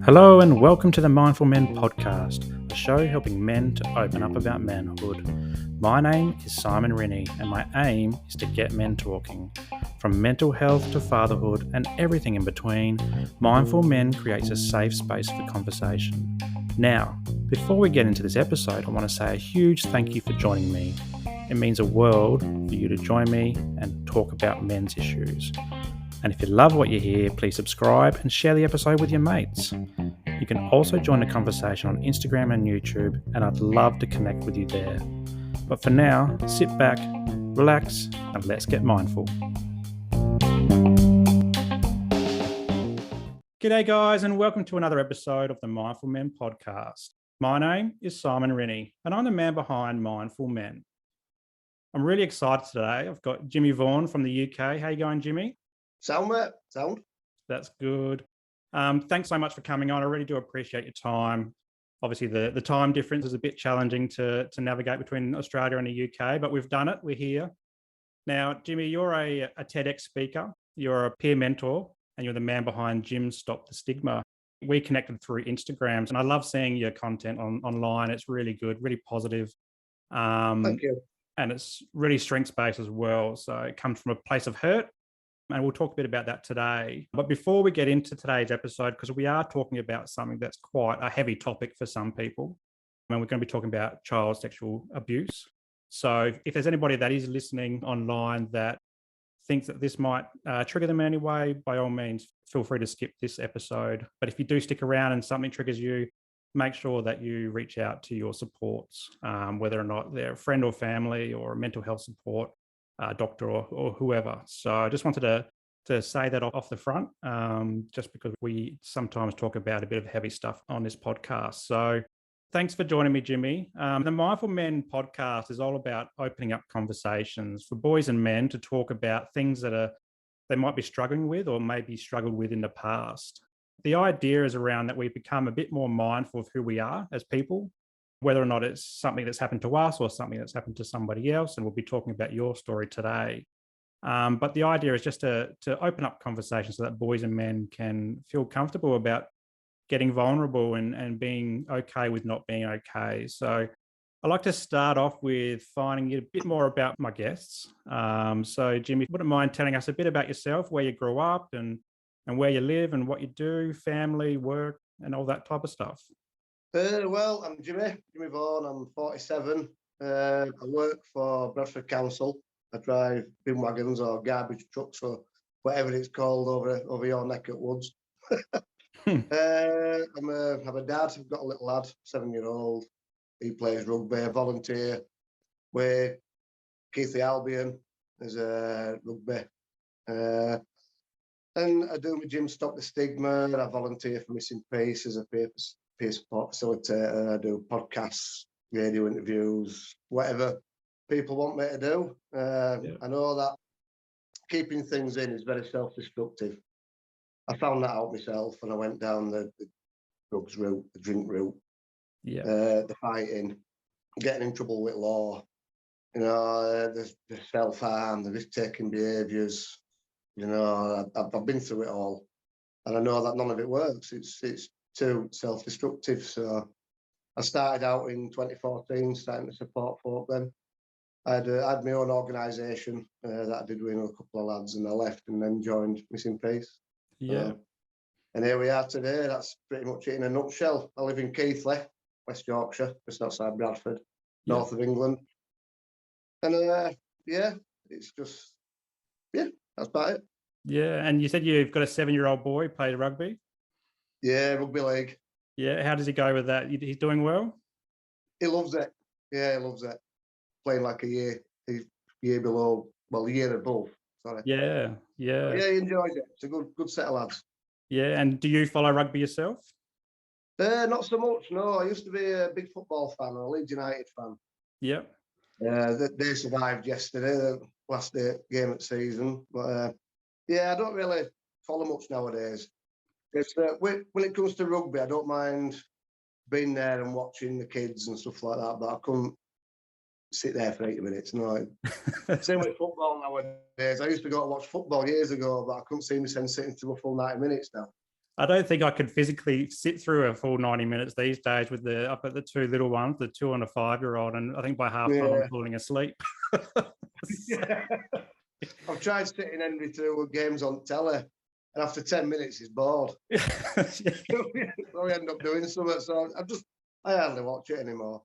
Hello and welcome to the Mindful Men podcast, a show helping men to open up about manhood. My name is Simon Rennie and my aim is to get men talking. From mental health to fatherhood and everything in between, Mindful Men creates a safe space for conversation. Now, before we get into this episode, I want to say a huge thank you for joining me. It means a world for you to join me and talk about men's issues. And if you love what you hear, please subscribe and share the episode with your mates. You can also join the conversation on Instagram and YouTube, and I'd love to connect with you there. But for now, sit back, relax, and let's get mindful. G'day guys, and welcome to another episode of the Mindful Men podcast. My name is Simon Rennie, and I'm the man behind Mindful Men. I'm really excited today. I've got Jimmy Vaughan from the UK. How you going, Jimmy? Sound, mate. Sound. That's good. Thanks so much for coming on. I really do appreciate your time. Obviously, the time difference is a bit challenging to navigate between Australia and the UK, but we've done it. We're here. Now, Jimmy, you're a TedX speaker. You're a peer mentor, and you're the man behind Jims Stop the Stigma. We connected through Instagrams, and I love seeing your content online. It's really good, really positive. Thank you. And it's really strengths-based as well. So it comes from a place of hurt. And we'll talk a bit about that today. But before we get into today's episode, because we are talking about something that's quite a heavy topic for some people, and we're going to be talking about child sexual abuse. So if there's anybody that is listening online that thinks that this might trigger them in any way, by all means, feel free to skip this episode. But if you do stick around and something triggers you, make sure that you reach out to your supports, whether or not they're a friend or family or a mental health support, doctor or whoever. So I just wanted to say that off the front, just because we sometimes talk about a bit of heavy stuff on this podcast. So thanks for joining me, Jimmy. The Mindful Men podcast is all about opening up conversations for boys and men to talk about things that they might be struggling with or maybe struggled with in the past. The idea is around that we become a bit more mindful of who we are as people, whether or not it's something that's happened to us or something that's happened to somebody else. And we'll be talking about your story today. But the idea is just to open up conversations so that boys and men can feel comfortable about getting vulnerable and being okay with not being okay. So I'd like to start off with finding out a bit more about my guests. So Jimmy, wouldn't mind telling us a bit about yourself, where you grew up and where you live and what you do, family, work, and all that type of stuff. Well, I'm Jimmy Vaughan. I'm 47. I work for Bradford Council. I drive bin wagons or garbage trucks or whatever it's called over your neck of woods. I'm a dad. I've got a little lad, 7-year-old. He plays rugby. I volunteer with Keithley Albion as a rugby. And I do my Jims Stop the Stigma. I volunteer for Missing Peace as a peer support facilitator. I do podcasts, radio interviews, whatever people want me to do. I know that keeping things in is very self-destructive. I found that out myself when I went down the drugs route, the drink route, the fighting, getting in trouble with law, the self-harm, the risk-taking behaviours. I've been through it all, and I know that none of it works. It's too self-destructive. So I started out in 2014, starting to support folk then. I had my own organisation that I did with a couple of lads, and I left and then joined Missing Peace. Yeah. And here we are today. That's pretty much it in a nutshell. I live in Keighley, West Yorkshire, just outside Bradford, north of England. And it's just, that's about it. Yeah, and you said you've got a 7-year-old boy who plays rugby? Yeah, rugby league. Yeah, how does he go with that? He's doing well? He loves it. Yeah, he loves it. Playing like a year below, well, a year above, sorry. Yeah. But yeah, he enjoys it. It's a good set of lads. Yeah, and do you follow rugby yourself? Not so much, no. I used to be a big football fan, a Leeds United fan. Yep. They survived yesterday, the last game of the season. But I don't really follow much nowadays. It's when it comes to rugby, I don't mind being there and watching the kids and stuff like that, but I couldn't sit there for 80 minutes. No. Same with football nowadays. I used to go to watch football years ago, but I couldn't see myself sitting through a full 90 minutes now. I don't think I could physically sit through a full 90 minutes these days with I've got the two little ones, the 2 and a 5-year-old, and I think by half time I'm falling asleep. Yeah. I've tried sitting Henry through games on telly, and after 10 minutes he's bored. So we end up doing something. So I hardly watch it anymore.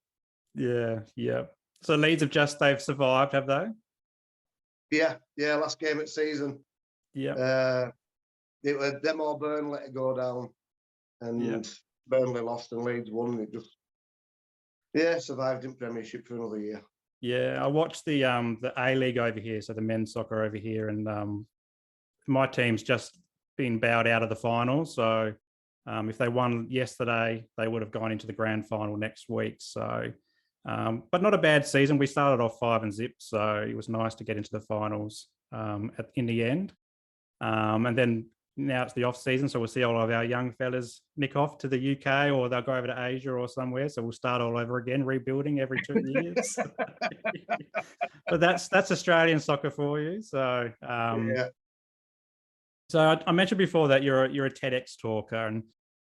Yeah. So Leeds they've survived, have they? Yeah. Last game of season. Yeah. It was them or Burnley to go down, and Burnley lost and Leeds won. It just survived in Premiership for another year. Yeah, I watched the A-League over here, so the men's soccer over here, and my team's just been bowed out of the final. So if they won yesterday, they would have gone into the grand final next week. So, but not a bad season. We started off 5-0, so it was nice to get into the finals in the end. And then now it's the off season, so we'll see all of our young fellas nick off to the UK, or they'll go over to Asia or somewhere. So we'll start all over again, rebuilding every 2 years. But that's Australian soccer for you. So So I mentioned before that you're a TEDx talker,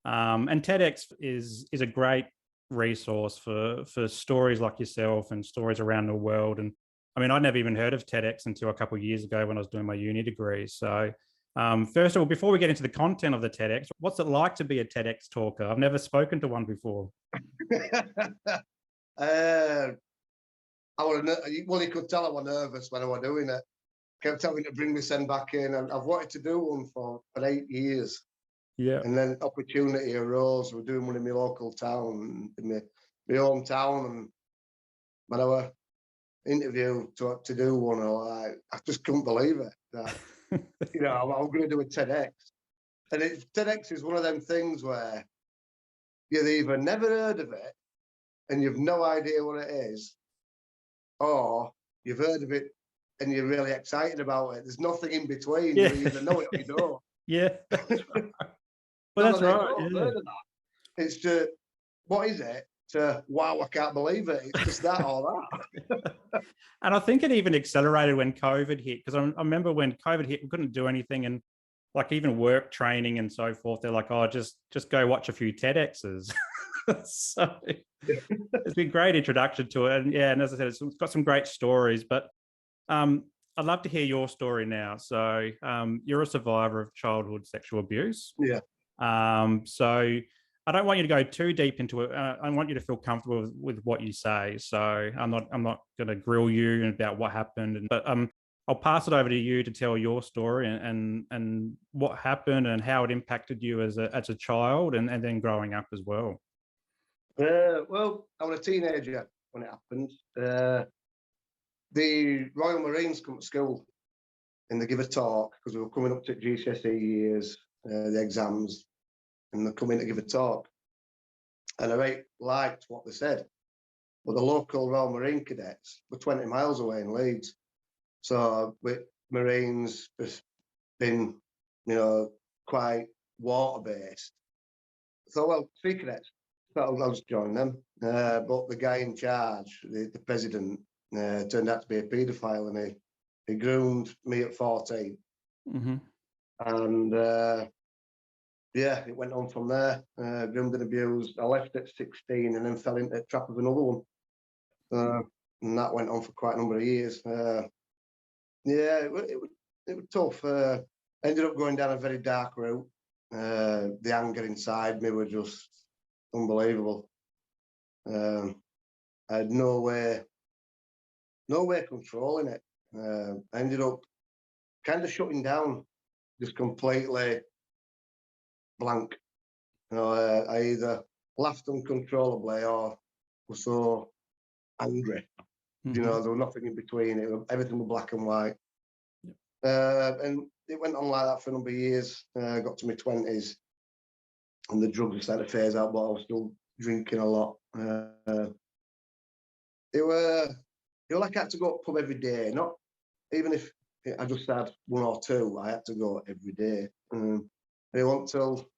and TEDx is a great resource for stories like yourself and stories around the world. And I mean, I'd never even heard of TEDx until a couple of years ago when I was doing my uni degree. So first of all, before we get into the content of the TEDx, what's it like to be a TEDx talker? I've never spoken to one before. You could tell I was nervous when I was doing it. Kept telling to bring my son back in, and I've wanted to do one for 8 years. Yeah. And then opportunity arose. We're doing one in my local town, in my hometown, and when I was interviewed to do one, I just couldn't believe it. That, I'm going to do a TEDx. And TEDx is one of them things where you've either never heard of it and you've no idea what it is, or you've heard of it and you're really excited about it. There's nothing in between. Yeah. You either know it or you don't. Yeah. Well, that's right. Yeah. It's just, what is it? To, wow, I can't believe it. It's just that or that. And I think it even accelerated when COVID hit, because I remember when COVID hit, we couldn't do anything, and like even work training and so forth. They're like, oh, just go watch a few TEDx's. So it's been a great introduction to it. And yeah, and as I said, it's got some great stories, but I'd love to hear your story now. So you're a survivor of childhood sexual abuse. Yeah. So I don't want you to go too deep into it. I want you to feel comfortable with what you say. So I'm not going to grill you about what happened, but I'll pass it over to you to tell your story and what happened and how it impacted you as a child and then growing up as well. Well, I was a teenager when it happened. The Royal Marines come to school and they give a talk because we were coming up to GCSE years, the exams, and they come in to give a talk. And I really liked what they said. But the local Royal Marine cadets were 20 miles away in Leeds. So with Marines, it's been, quite water-based. So, well, 3 cadets. I'll just join them. But the guy in charge, the president, turned out to be a paedophile, and he groomed me at 14. Mm-hmm. And it went on from there. Groomed and abused. I left at 16 and then fell into the trap of another one. And that went on for quite a number of years. It was tough. I ended up going down a very dark route. The anger inside me was just unbelievable. I had no way controlling it. I ended up kind of shutting down, just completely blank. I either laughed uncontrollably or was so angry. Mm-hmm. There was nothing in between. Everything was black and white. Yep. And it went on like that for a number of years. Got to my 20s, and the drugs started to phase out, but I was still drinking a lot. It was like I had to go to the pub every day. Not even if I just had 1 or 2, I had to go every day. It went till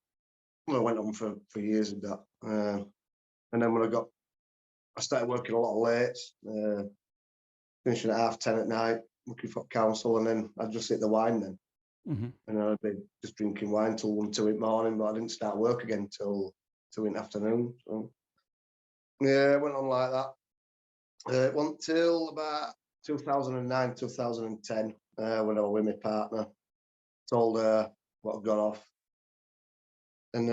I went on for years of that. And then when I started working a lot of late. finishing at 10:30 at night, looking for counsel, and then I'd just hit the wine then. And I'd be just drinking wine till 1, 2 in the morning, but I didn't start work again till 2 in the afternoon. So yeah, it went on like that. It went till about 2009, 2010, when I was with my partner. Told her what had gone off. And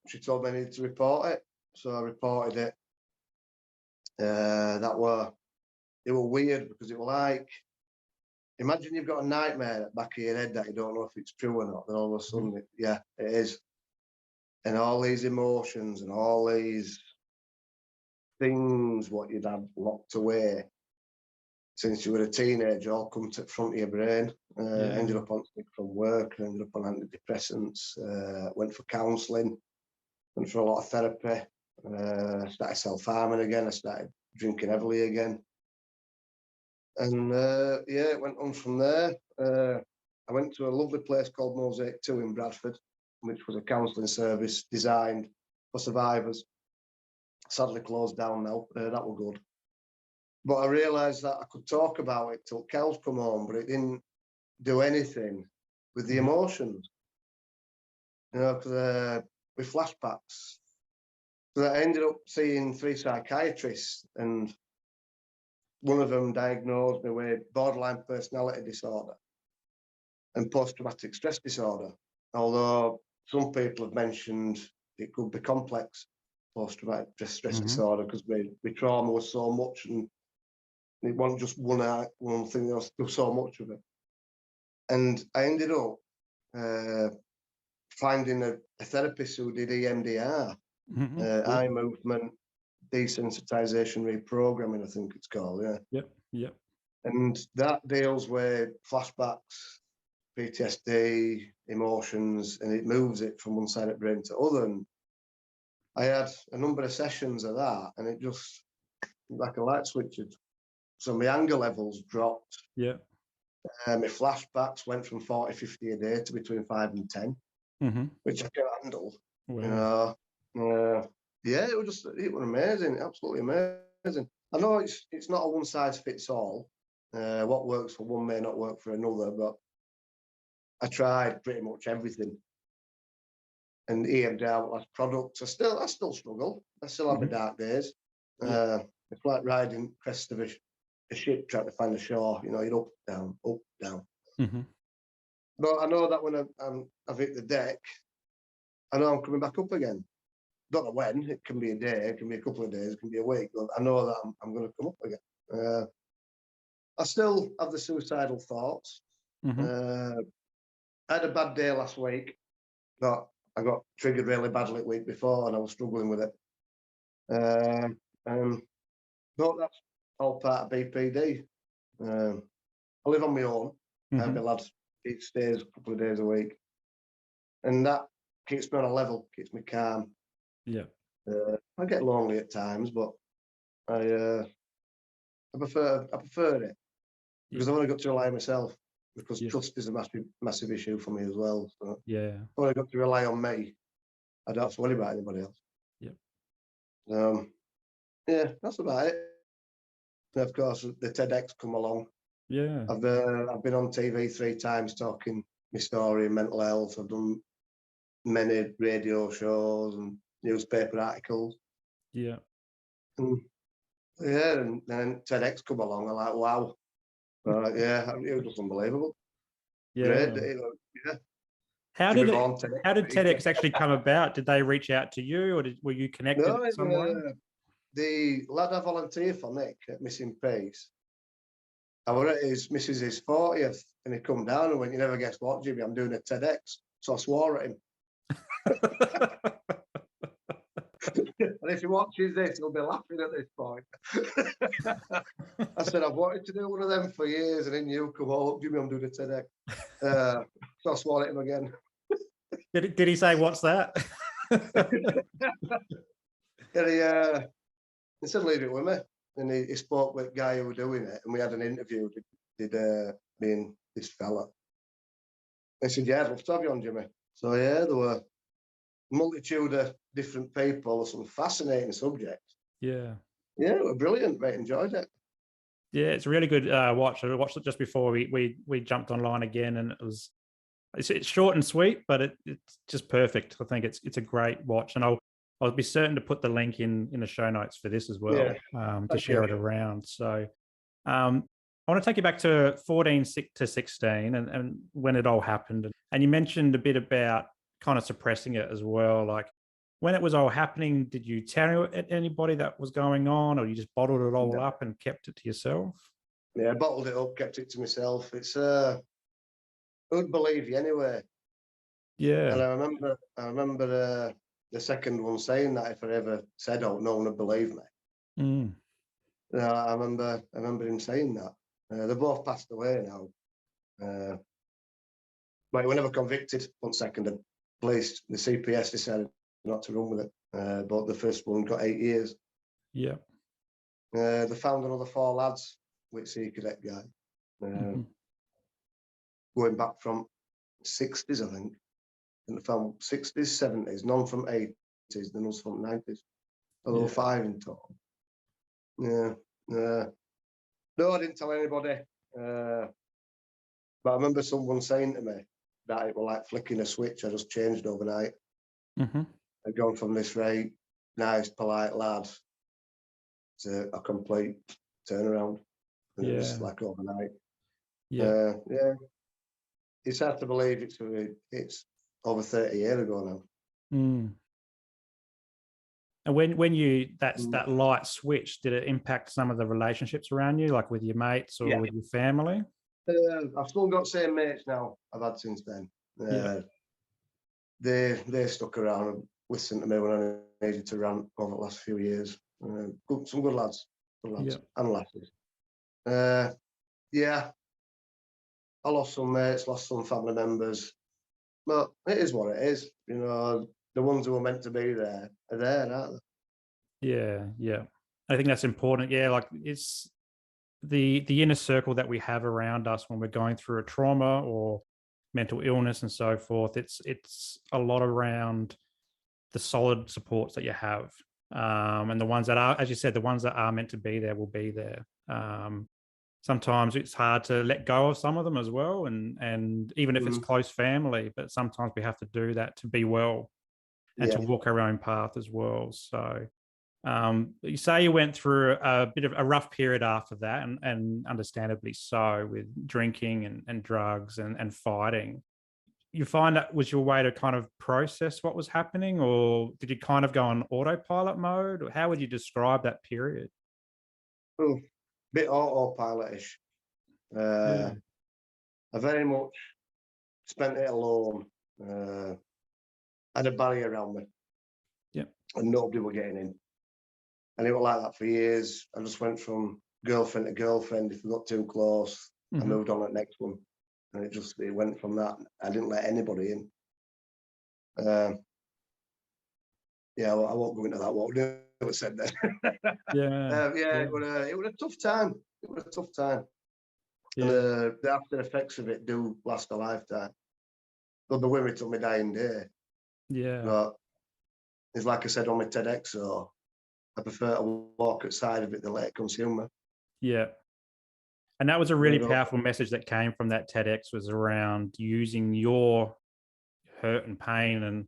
she told me I needed to report it. So I reported it. It was weird because it was like, imagine you've got a nightmare at the back of your head that you don't know if it's true or not. Then all of a sudden, it is. And all these emotions and all these things, what you'd had locked away since you were a teenager, all come to the front of your brain. Ended up on sick from work, ended up on antidepressants, went for counselling, went for a lot of therapy, started self-harming again, I started drinking heavily again. And it went on from there. I went to a lovely place called Mosaic 2 in Bradford, which was a counselling service designed for survivors. Sadly closed down now. That was good. But I realised that I could talk about it till cows come home, but it didn't do anything with the emotions. You know, because with flashbacks. So I ended up seeing 3 psychiatrists, and one of them diagnosed me with borderline personality disorder and post-traumatic stress disorder. Although some people have mentioned it could be complex post-traumatic stress disorder because my trauma was so much, and it wasn't just one thing, there was so much of it. And I ended up finding a therapist who did EMDR, eye movement desensitization reprogramming, I think it's called. Yep. And that deals with flashbacks, PTSD, emotions, and it moves it from one side of the brain to other. And I had a number of sessions of that, and it just like a light switch. So my anger levels dropped. Yeah. My flashbacks went from 40, 50 a day to between 5 and 10, which I can handle. Wow. You know, it was amazing, absolutely amazing. I know it's not a one size fits all. What works for one may not work for another, but I tried pretty much everything. And EMDR was products. I still struggle. I still have my dark days. It's like riding crest of a ship trying to find the shore. You know, you're up, down. But I know that when I've hit the deck, I know I'm coming back up again. Don't know when. It can be a day, it can be a couple of days, it can be a week, but I know that I'm going to come up again. I still have the suicidal thoughts. I had a bad day last week, but I got triggered really badly the week before, and I was struggling with it. But that's all part of BPD. I live on my own. I have my lads each stays a couple of days a week, and that keeps me on a level, keeps me calm. I get lonely at times, but I prefer it because I've only got to rely on myself, because trust is a massive issue for me as well. So I've only got to rely on me. I don't have to worry about anybody else. That's about it. And of course, the TedX come along. I've been on TV 3 times talking my story and mental health. I've done many radio shows and newspaper articles. And then TedX come along. I'm like, wow. It was just unbelievable. Great. How did TedX actually come about? Did they reach out to you, or were you connected in some way? The lad I volunteer for, Nick, at Missing Peace, I was at his missus's 40th, and he come down and went, "You never guess what, Jimmy, I'm doing a TEDx." So I swore at him. And if he watches this, he'll be laughing at this point. I said, "I've wanted to do one of them for years, and then you come, "Oh, Jimmy, I'm doing a TEDx." So I swore at him again. Did he say, "What's that?" He said, "Leave it with me." And he spoke with the guy who was doing it, and we had an interview. Did me and this fella. He said, "Yeah, I'd love to have you on, Jimmy." So there were a multitude of different people, some fascinating subjects. It was brilliant, mate. Enjoyed it. Yeah, it's a really good watch. I watched it just before we jumped online again, and it's short and sweet, but it's just perfect. I think it's a great watch, and I'll be certain to put the link in the show notes for this as Yeah, well, to thank share you. it around. So I want to take you back to 14 to 16 and when it all happened. And you mentioned a bit about kind of suppressing it as well. Like when it was all happening, did you tell anybody that was going on, or you just bottled it all No. up and kept it to yourself? Yeah, I bottled it up, kept it to myself. It's who'd believe you anyway? And Yeah. I remember the second one saying that if I ever said, "Oh, no one would believe me." Mm. I remember him saying that. They're both passed away now. But he was never convicted. 1 second, the police, the CPS decided not to run with it. But the first one got 8 years. Yeah. They found another 4 lads with sea cadet guy, Hmm. going back from 60s, I think. And they found 60s, 70s, none from 80s, then us from 90s. So there were Yeah. 5 in total. Yeah. No, I didn't tell anybody. But I remember someone saying to me that it was like flicking a switch. I just changed overnight. Hmm. I'd gone from this very nice, polite lad to a complete turnaround. And it was Yeah. like overnight. Yeah. Yeah, it's hard to believe it's over 30 years ago now. Mm. And when you Mm. that light switch, did it impact some of the relationships around you, like with your mates or Yeah. with your family? I've still got same mates now I've had since then. Yeah. They stuck around and listened to me when I needed to rant over the last few years. Some good lads, Yeah. and lasses. Uh, yeah, I lost some mates, lost some family members, but it is what it is. You know, the ones who were meant to be there are there, aren't Yeah. Yeah. I think that's important. Yeah. Like it's the inner circle that we have around us when we're going through a trauma or mental illness and so forth. It's a lot around the solid supports that you have. And the ones that are, as you said, the ones that are meant to be there will be there. Sometimes it's hard to let go of some of them as well, and even they? if it's close family, but sometimes we have to do that to be well and Yeah. to walk our own path as well. So you say you went through a bit of a rough period after that, and understandably so, with drinking and drugs and fighting. You find that was your way to kind of process what was happening, or did you kind of go on autopilot mode? Or how would you describe that period? Oh, bit autopilot-ish. Yeah. I very much spent it alone. Uh, had a barrier around me, Yeah. and nobody were getting in. And it was like that for years. I just went from girlfriend to girlfriend. If we got too close, I Hmm. moved on to the next one, and it went from that. I didn't let anybody in. Uh, yeah, I won't go into that. What was said there. Yeah. Yeah, Yeah. it was a tough time. It was a tough time, and Yeah. the after effects of it do last a lifetime. They'll be with me till my dying day. Yeah. But it's like I said on my TEDx, so I prefer to walk outside of it than let it consume me. Yeah. And that was a I'm gonna really go. powerful message that came from that TEDx, was around using your hurt and pain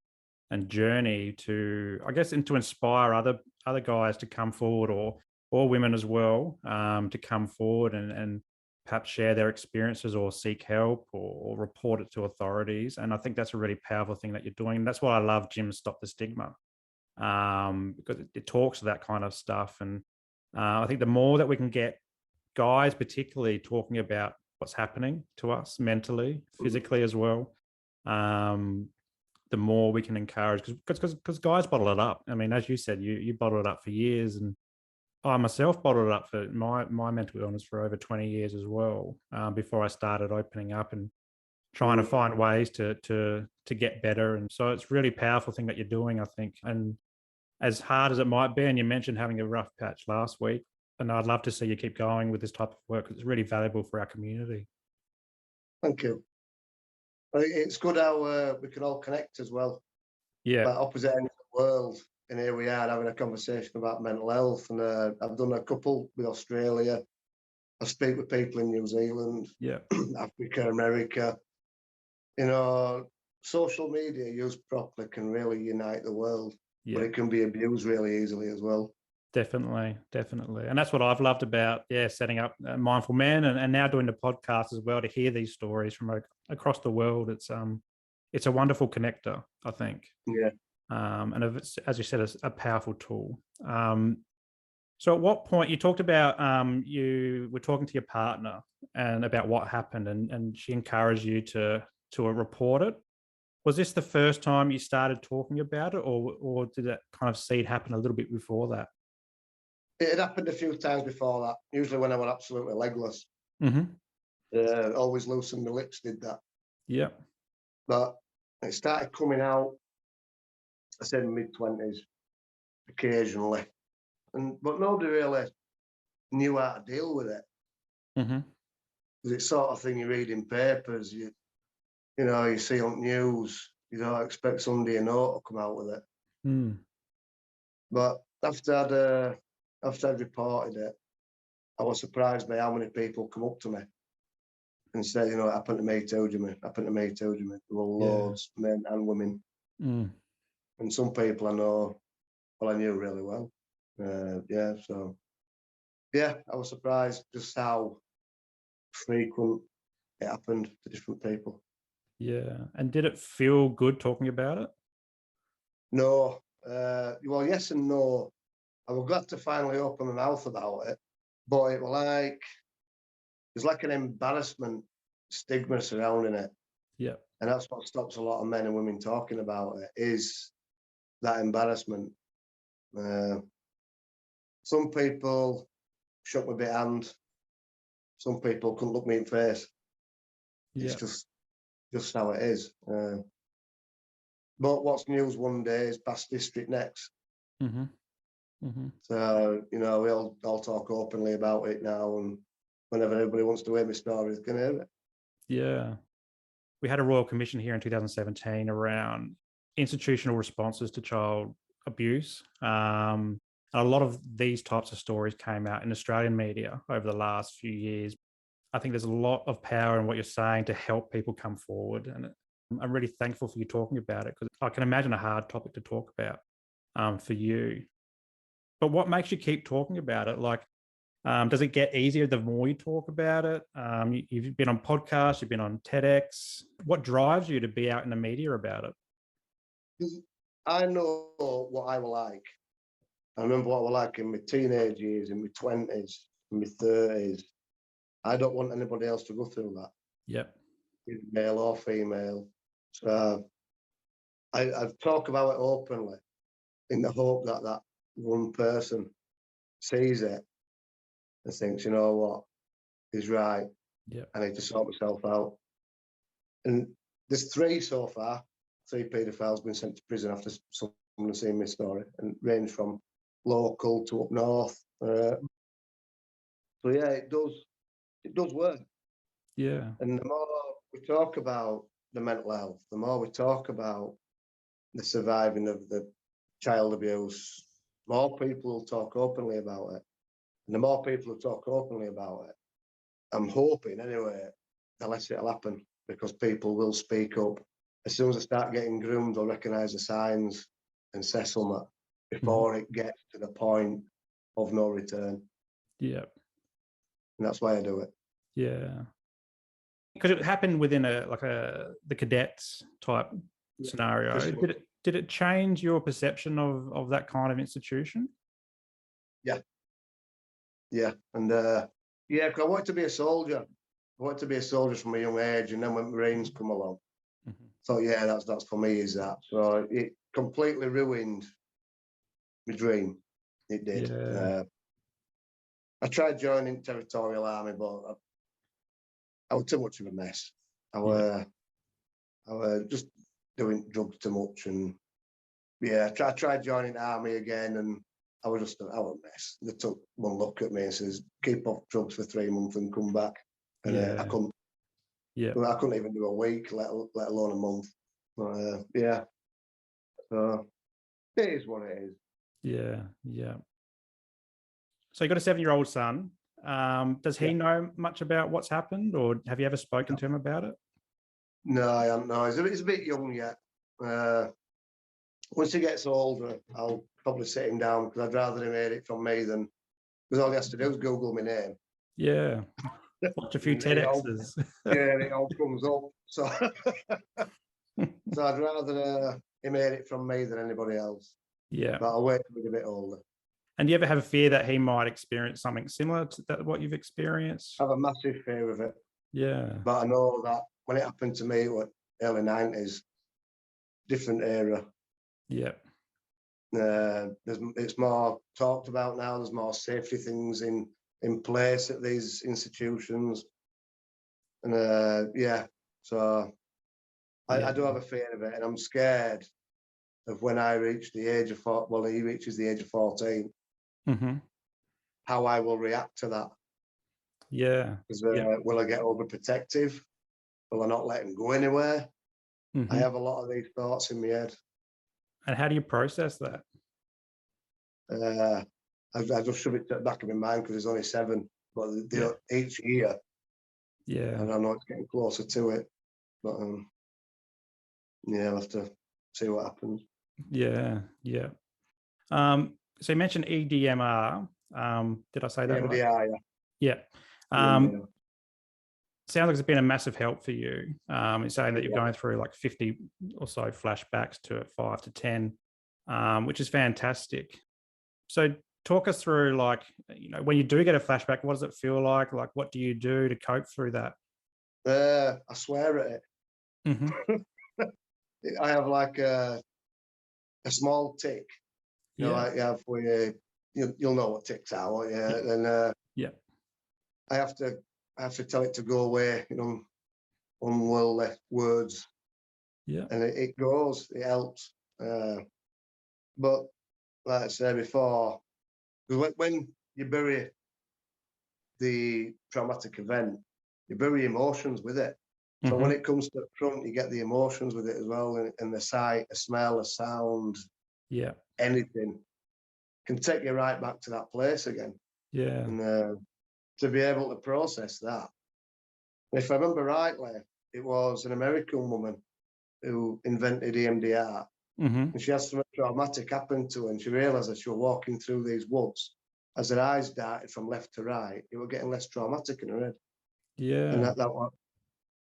and journey to, I guess, and to inspire other guys to come forward, or women as well, to come forward and perhaps share their experiences or seek help, or report it to authorities. And I think that's a really powerful thing that you're doing. And that's why I love Jims Stop the Stigma, because it talks to that kind of stuff. And I think the more that we can get guys, particularly, talking about what's happening to us mentally, physically as well, um, the more we can encourage, because guys bottle it up. I mean, as you said, you bottled it up for years, and I myself bottled it up for my mental illness for over 20 years as well, before I started opening up and trying to find ways to get better. And so it's really powerful thing that you're doing, I think. And as hard as it might be, and you mentioned having a rough patch last week, and I'd love to see you keep going with this type of work, 'cause it's really valuable for our community. Thank you. It's good how we can all connect as well. Yeah. Like opposite ends of the world, and here we are having a conversation about mental health. And I've done a couple with Australia, I speak with people in New Zealand, Yeah. Africa, America. You know, social media used properly can really unite the world, but Yeah. it can be abused really easily as well. Definitely. And that's what I've loved about, setting up Mindful Men and now doing the podcast as well, to hear these stories from across the world. It's a wonderful connector, I think. Yeah. And it's, as you said, it's a powerful tool. So at what point, you talked about you were talking to your partner and about what happened, and she encouraged you to report it. Was this the first time you started talking about it, or did that kind of seed happen a little bit before that? It had happened a few times before that, usually when I was absolutely legless. Mm-hmm. Always loosened my lips, did that. Yeah. But it started coming out, I said mid-20s, occasionally. But nobody really knew how to deal with it. Mm-hmm. Because it's sort of thing you read in papers, you know, you see on news, you don't expect somebody you know to come out with it. Mm. But after I'd reported it, I was surprised by how many people come up to me and say, you know, it happened to me too, Jimmy. Happened to me too, Jimmy. There were loads, men and women. Mm. And some people I know, well, I knew really well. So I was surprised just how frequent it happened to different people. Yeah. And did it feel good talking about it? No, well, yes and no. I was glad to finally open my mouth about it, but there's like an embarrassment stigma surrounding it. Yeah. And that's what stops a lot of men and women talking about it, is that embarrassment. Some people shook my bit hand. Some people couldn't look me in the face. Yeah. It's just how it is. But what's news one day is past district next. Mm-hmm. Mm-hmm. So, you know, we all talk openly about it now, and whenever everybody wants to hear my story, they can hear it. Yeah. We had a Royal Commission here in 2017 around institutional responses to child abuse. A lot of these types of stories came out in Australian media over the last few years. I think there's a lot of power in what you're saying to help people come forward. And I'm really thankful for you talking about it, because I can imagine a hard topic to talk about for you. But what makes you keep talking about it? Like, does it get easier the more you talk about it? You've been on podcasts, you've been on TedX. What drives you to be out in the media about it? I know what I will like. I remember what I was like in my teenage years, in my 20s, in my 30s. I don't want anybody else to go through that, Yep. male or female. So I talk about it openly in the hope that that one person sees it and thinks, you know what, he's right. Yep. I need to sort myself out. And there's three so far. 3 paedophiles been sent to prison after someone has seen my story, and range from local to up north. So yeah, it does work. Yeah. And the more we talk about the mental health, the more we talk about the surviving of the child abuse, more people will talk openly about it. And the more people who talk openly about it, I'm hoping anyway, the less it'll happen, because people will speak up. As soon as I start getting groomed, they'll recognise the signs and say something before it gets to the point of no return. Yeah. And that's why I do it. Yeah. Because it happened within the cadets type scenario. Did it change your perception of that kind of institution? Yeah. And because I wanted to be a soldier. I wanted to be a soldier from a young age, and then when Marines come along, so yeah, that's for me, is that. So it completely ruined my dream. It did. Yeah. I tried joining Territorial Army, but I was too much of a mess. I was just doing drugs too much, and I tried joining the army again, and I was a mess. They took one look at me and says, "Keep off drugs for 3 months and come back." And I couldn't. Yeah. I couldn't even do a week, let alone a month. So it is what it is. Yeah. Yeah. So you got a 7-year-old son. Does he know much about what's happened, or have you ever spoken to him about it? No, I haven't. No, he's a bit young yet. Once he gets older, I'll probably sit him down because I'd rather him hear it from me than because all he has to do is Google my name. Yeah, watch a few TedX's. Yeah, it all comes up. So, so I'd rather him hear it from me than anybody else. Yeah, but I'll wait till he's a bit older. And do you ever have a fear that he might experience something similar to that, what you've experienced? I have a massive fear of it. Yeah. But I know that when it happened to me, early 90s, different era. Yeah. It's more talked about now. There's more safety things in place at these institutions. And yeah, so I do have a fear of it, and I'm scared of when I reach the age of he reaches the age of 14, how I will react to that. Yeah. Because will I get overprotective? Will I not let him go anywhere? I have a lot of these thoughts in my head. And how do you process that? I just shove it to the back of my mind because he's only 7. But each year, and I know it's getting closer to it. But yeah, I'll have to see what happens. Yeah, yeah. So you mentioned EDMR. Did I say that right? EMDR, yeah. Sounds like it's been a massive help for you. It's saying that you're going through like 50 or so flashbacks to 5 to 10, which is fantastic. So talk us through, like, when you do get a flashback, what does it feel like? Like, what do you do to cope through that? I swear at it. I have like a small tick. Like you have where you'll know what ticks are, won't you? And I have to tell it to go away, unworldly words. Yeah. And it goes, it helps. But like I said before, when you bury the traumatic event, you bury emotions with it. So when it comes to the front, you get the emotions with it as well, and the sight, the smell, the sound, anything can take you right back to that place again. Yeah. And to be able to process that. If I remember rightly, it was an American woman who invented EMDR. And she had something traumatic happen to her, and she realised as she was walking through these woods, as her eyes darted from left to right, it was getting less traumatic in her head. Yeah. And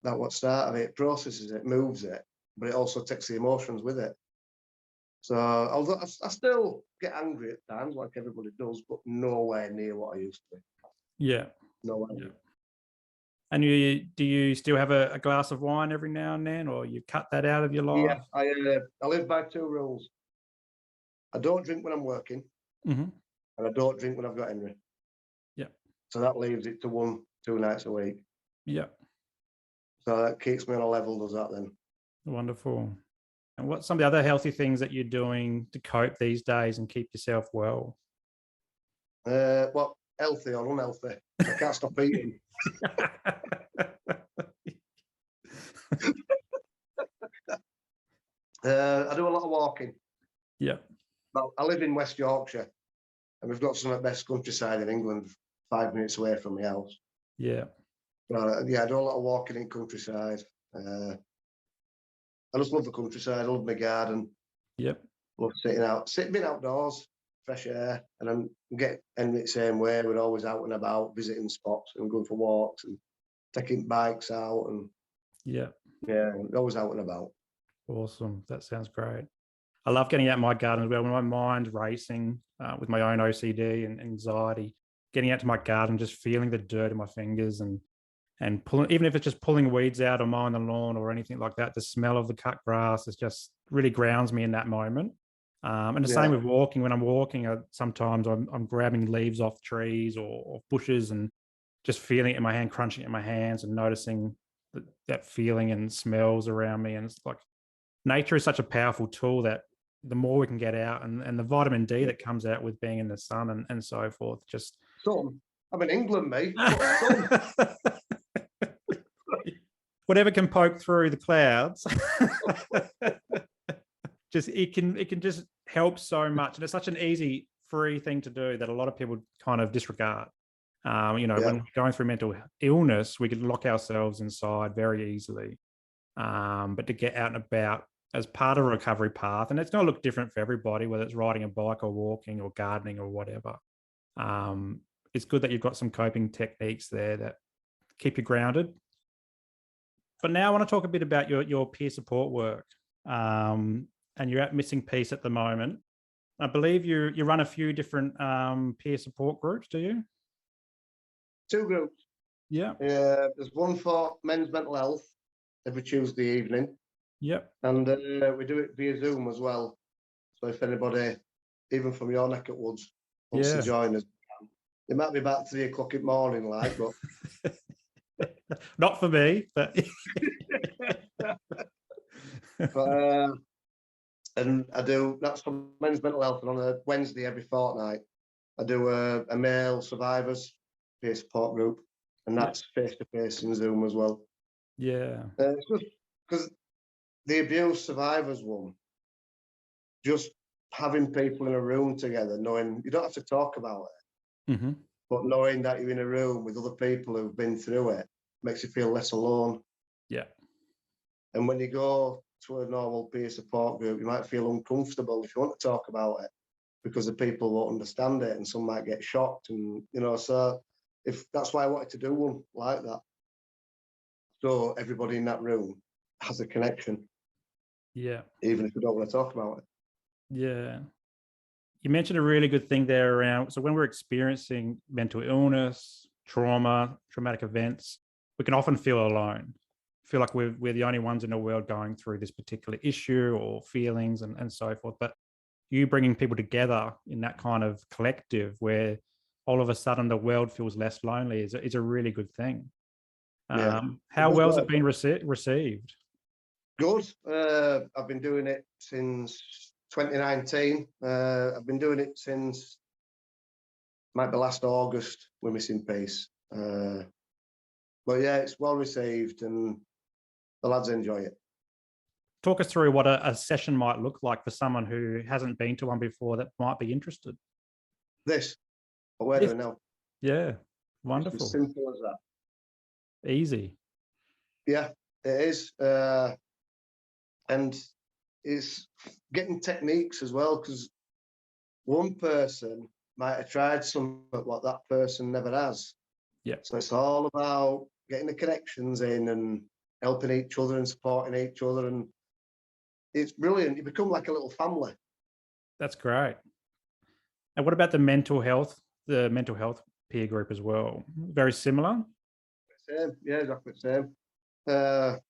that what started it. It processes it, moves it, but it also takes the emotions with it. So although I still get angry at times, like everybody does, but nowhere near what I used to be. Yeah. Nowhere. Yeah. And do you still have a glass of wine every now and then, or you cut that out of your life? Yeah, I live by 2 rules. I don't drink when I'm working, and I don't drink when I've got Henry. Yeah. So that leaves it to 1-2 nights a week. Yeah. So that keeps me on a level, does that then? Wonderful. And what's some of the other healthy things that you're doing to cope these days and keep yourself well? Well, healthy or unhealthy? I can't stop eating. I do a lot of walking. Yeah. Well, I live in West Yorkshire, and we've got some of the best countryside in England, 5 minutes away from my house. Yeah. I do a lot of walking in countryside. I just love the countryside. I love my garden. Yep. Love being outdoors, fresh air, and then get Henry the same way. We're always out and about, visiting spots and going for walks and taking bikes out, and always out and about. Awesome. That sounds great. I love getting out in my garden as well. When my mind's racing with my own OCD and anxiety, getting out to my garden, just feeling the dirt in my fingers and pulling, even if it's just pulling weeds out or mowing the lawn or anything like that, the smell of the cut grass is just really grounds me in that moment. And the same with walking. When I'm walking, sometimes I'm grabbing leaves off trees or bushes and just feeling it in my hand, crunching it in my hands and noticing that feeling and smells around me. And it's like, nature is such a powerful tool that the more we can get out and the vitamin D that comes out with being in the sun and so forth, just... I'm in England, mate. Whatever can poke through the clouds. It can just help so much. And it's such an easy, free thing to do that a lot of people kind of disregard. When we're going through mental illness, we could lock ourselves inside very easily. But to get out and about as part of a recovery path, and it's going to look different for everybody, whether it's riding a bike or walking or gardening or whatever. It's good that you've got some coping techniques there that keep you grounded. But now I want to talk a bit about your peer support work. And you're at Missing Peace at the moment. I believe you run a few different peer support groups, do you? 2 groups. Yeah. There's one for men's mental health every Tuesday evening. Yep. And we do it via Zoom as well. So if anybody, even from your neck of woods, wants to join us, it might be about 3 o'clock in the morning, like, but not for me, but and I do, that's for men's mental health, and on a Wednesday every fortnight I do a male survivors peer support group, and that's face to face in Zoom as well. Yeah. It's just because the abuse survivors one, just having people in a room together, knowing you don't have to talk about it, but knowing that you're in a room with other people who've been through it makes you feel less alone. Yeah. And when you go to a normal peer support group, you might feel uncomfortable if you want to talk about it, because the people won't understand it and some might get shocked. And, so if that's why I wanted to do one like that. So everybody in that room has a connection. Yeah. Even if we don't want to talk about it. Yeah. You mentioned a really good thing there around, so when we're experiencing mental illness, trauma, traumatic events, we can often feel alone, feel like we're the only ones in the world going through this particular issue or feelings and so forth. But you bringing people together in that kind of collective where all of a sudden the world feels less lonely is a really good thing. How well has it been received? Good. I've been doing it since 2019. I've been doing it since, might be last August, we're Missing Peace. But yeah, it's well received and the lads enjoy it. Talk us through what a session might look like for someone who hasn't been to one before that might be interested. This, but where do I know? Yeah, wonderful. It's as simple as that. Easy. Yeah, it is. And it's getting techniques as well, because one person might have tried something what that person never has. Yeah. So it's all about getting the connections in and helping each other and supporting each other. And it's brilliant. You become like a little family. That's great. And what about the mental health peer group as well? Very similar? Same. Yeah, exactly the same.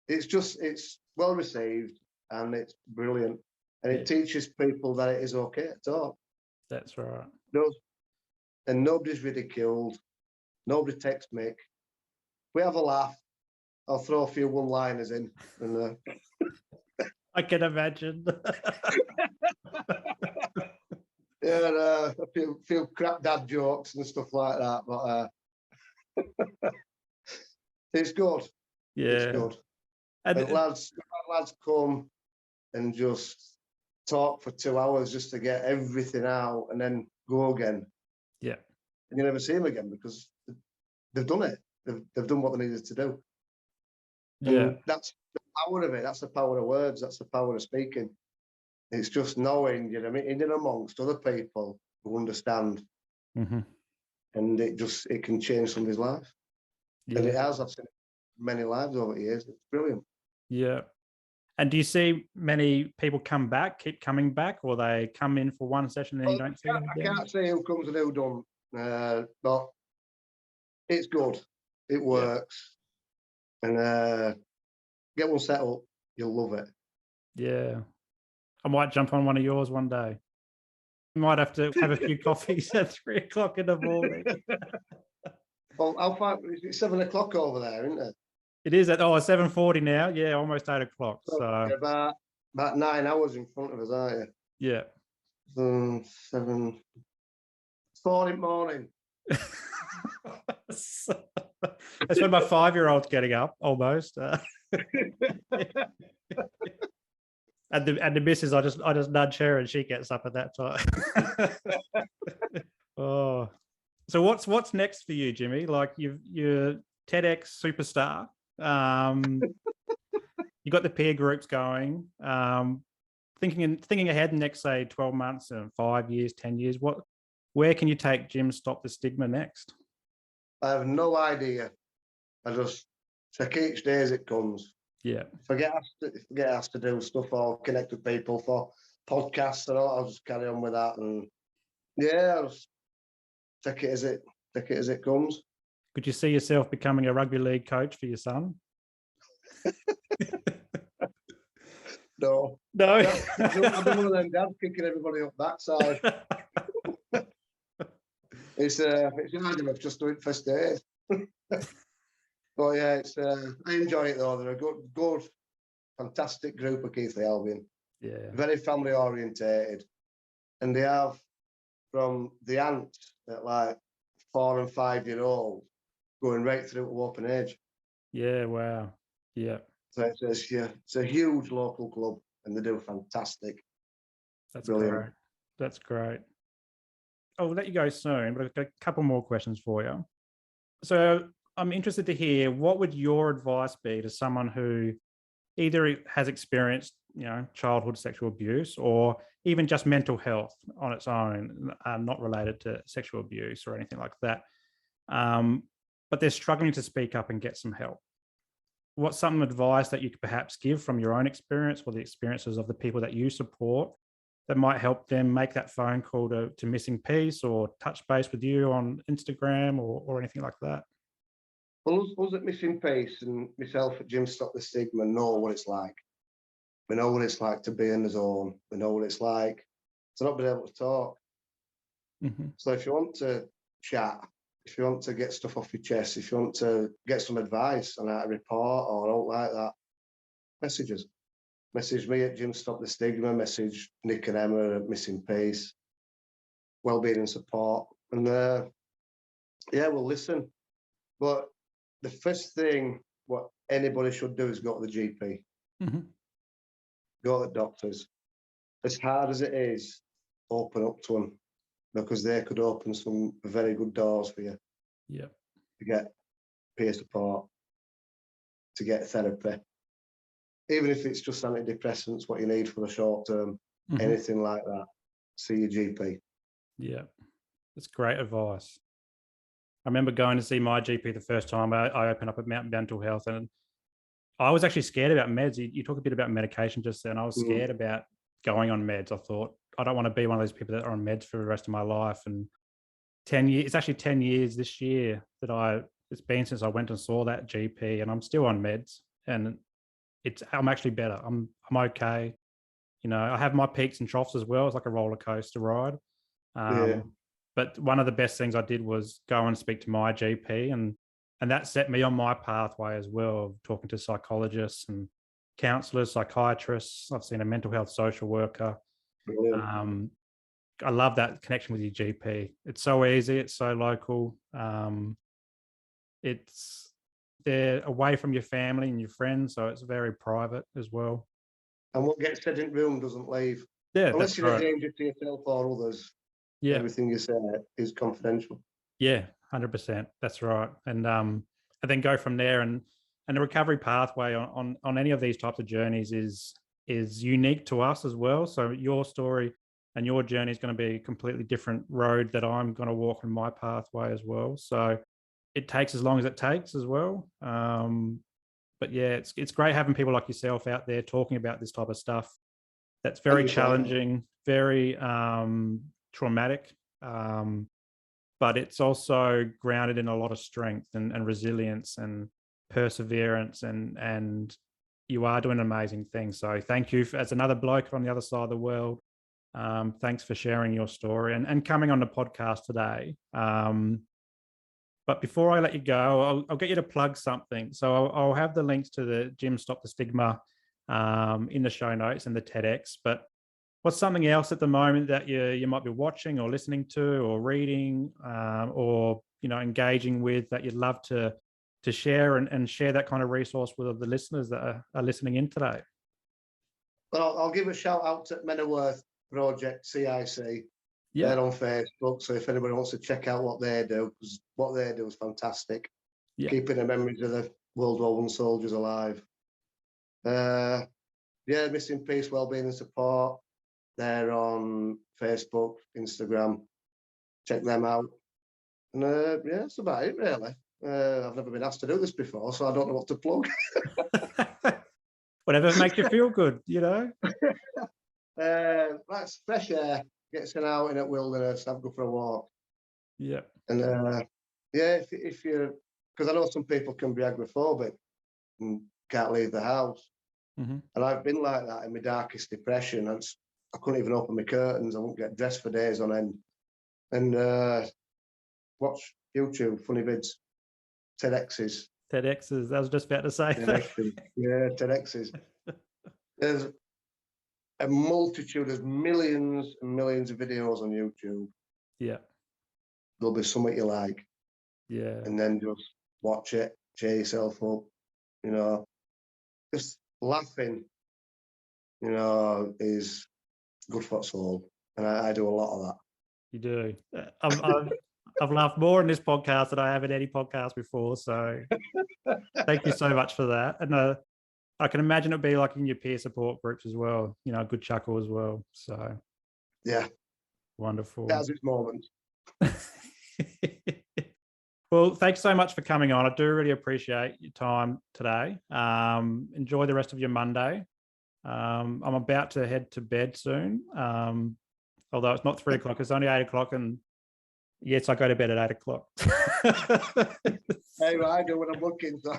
It's well received and it's brilliant. And it teaches people that it is okay to talk. That's right. And nobody's ridiculed. Nobody takes mick. We have a laugh. I'll throw a few one-liners in. And, I can imagine. yeah, a few crap dad jokes and stuff like that. But it's good. Yeah. It's good. And lads come and just talk for 2 hours just to get everything out and then go again. Yeah. And you never see them again because they've done it. They've done what they needed to do. Yeah. And that's the power of it. That's the power of words. That's the power of speaking. It's just knowing, in and amongst other people who understand. And it can change somebody's life. Yeah. And it has. I've seen many lives over the years. It's brilliant. Yeah. And do you see many people keep coming back, or they come in for one session and you don't see them again? I can't say who comes and who don't, but it's good. It works. Yeah. And get one set up, you'll love it. Yeah. I might jump on one of yours one day. You might have to have a few coffees at 3 o'clock in the morning. Well, how far? It's 7 o'clock over there, isn't it? It is at 7:40 now. Yeah, almost 8 o'clock. So about 9 hours in front of us, aren't you? Yeah. 7, 4 in the morning. That's when my 5-year-old's getting up almost. And the missus, I just nudge her and she gets up at that time. Oh, So what's next for you, Jimmy? Like you're TEDx superstar. You got the peer groups going. Thinking ahead in the next, say, 12 months and 5 years, 10 years, where can you take Jims Stop the Stigma next? I have no idea. I just take each day as it comes. Yeah. If I get asked to do stuff or connect with people for podcasts and all, I'll just carry on with that. And yeah, I'll just take it as it comes. Could you see yourself becoming a rugby league coach for your son? No. No. I've been one of them dads kicking everybody up backside. It's hard enough just doing first aid. But yeah, I enjoy it though. They're a good, fantastic group of Keighley Albion. Yeah. Very family orientated. And they have from the ants at like 4 and 5 year olds going right through to open age. Yeah, wow. Yeah. So it's a huge local club and they do fantastic. That's Brilliant. great. That's great. I'll let you go soon, but I've got a couple more questions for you. So I'm interested to hear, what would your advice be to someone who either has experienced, childhood sexual abuse or even just mental health on its own, not related to sexual abuse or anything like that, but they're struggling to speak up and get some help? What's some advice that you could perhaps give from your own experience or the experiences of the people that you support that might help them make that phone call to Missing Peace or touch base with you on Instagram or anything like that? Well, us at Missing Peace and myself at Jims Stop the Stigma know what it's like. We know what it's like to be in the zone. We know what it's like to not be able to talk. Mm-hmm. So if you want to chat, if you want to get stuff off your chest, if you want to get some advice on how to report or don't like that, message us. Message me at Jims Stop the Stigma, message Nick and Emma at Missing Peace, Wellbeing and Support. And we'll listen. But the first thing what anybody should do is go to the GP. Mm-hmm. Go to the doctors. As hard as it is, open up to them because they could open some very good doors for you. Yeah. To get peer support, to get therapy. Even if it's just antidepressants, what you need for the short term, anything like that, see your GP. Yeah, that's great advice. I remember going to see my GP the first time I opened up about mental health, and I was actually scared about meds. You talk a bit about medication just then. I was scared about going on meds. I thought, I don't want to be one of those people that are on meds for the rest of my life. And 10 years, it's actually 10 years this year it's been since I went and saw that GP, and I'm still on meds, and I'm actually better. I'm okay. I have my peaks and troughs as well. It's like a roller coaster ride. But one of the best things I did was go and speak to my GP, and that set me on my pathway as well, of talking to psychologists and counselors, psychiatrists. I've seen a mental health social worker. I love that connection with your GP. It's so easy. It's so local. They're away from your family and your friends, so it's very private as well. And what gets said in room doesn't leave. Yeah, unless you're a danger to yourself or others. Yeah, everything you say is confidential. Yeah, 100%. That's right. And then go from there. And the recovery pathway on any of these types of journeys is unique to us as well. So your story and your journey is going to be a completely different road that I'm going to walk on my pathway as well. So it takes as long as it takes as well. But yeah, it's great having people like yourself out there talking about this type of stuff. That's very challenging, very traumatic, but it's also grounded in a lot of strength and resilience and perseverance, and you are doing amazing things. So thank you as another bloke on the other side of the world. Thanks for sharing your story and coming on the podcast today. But before I let you go, I'll get you to plug something. So I'll have the links to the Jims Stop the Stigma in the show notes and the TEDx. But what's something else at the moment that you might be watching or listening to or reading or engaging with that you'd love to share and share that kind of resource with the listeners that are listening in today? Well, I'll give a shout out to Menneworth Project CIC. Yeah. They're on Facebook, so if anybody wants to check out what they do, because what they do is fantastic. Yeah. Keeping the memories of the World War I soldiers alive. Yeah, Missing Peace, Wellbeing and Support. They're on Facebook, Instagram. Check them out. And yeah, that's about it, really. I've never been asked to do this before, so I don't know what to plug. Whatever makes you feel good, you know? That's fresh air. Get sent out in the wilderness, have go for a walk. Yeah. And yeah, if you're, because I know some people can be agoraphobic and can't leave the house. Mm-hmm. And I've been like that in my darkest depression. I couldn't even open my curtains. I wouldn't get dressed for days on end. And watch YouTube, funny vids, TedX's. TedX's, I was just about to say. Yeah, TedX's. There's a multitude, there's millions and millions of videos on YouTube. Yeah. There'll be something you like. Yeah. And then just watch it, cheer yourself up, you know. Just laughing, you know, is good for the soul. And I do a lot of that. You do. I've laughed more in this podcast than I have in any podcast before. So thank you so much for that. And I can imagine it'd be like in your peer support groups as well, you know, a good chuckle as well. So yeah. Wonderful. That's its moment. Well, thanks so much for coming on. I do really appreciate your time today. Enjoy the rest of your Monday. I'm about to head to bed soon. Although it's not 3 o'clock, it's only 8 o'clock. And yes, I go to bed at 8 o'clock. Hey, I do when I'm looking. So.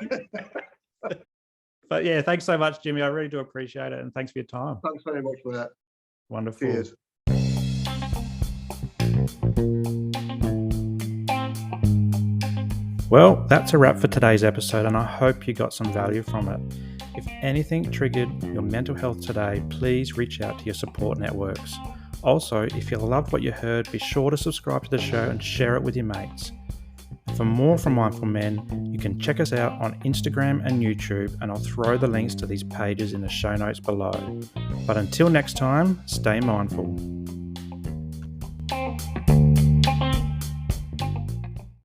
But yeah, thanks so much, Jimmy. I really do appreciate it. And thanks for your time. Thanks very much for that. Wonderful. Cheers. Well, that's a wrap for today's episode, and I hope you got some value from it. If anything triggered your mental health today, please reach out to your support networks. Also, if you loved what you heard, be sure to subscribe to the show and share it with your mates. For more from Mindful Men, you can check us out on Instagram and YouTube, and I'll throw the links to these pages in the show notes below. But until next time, stay mindful.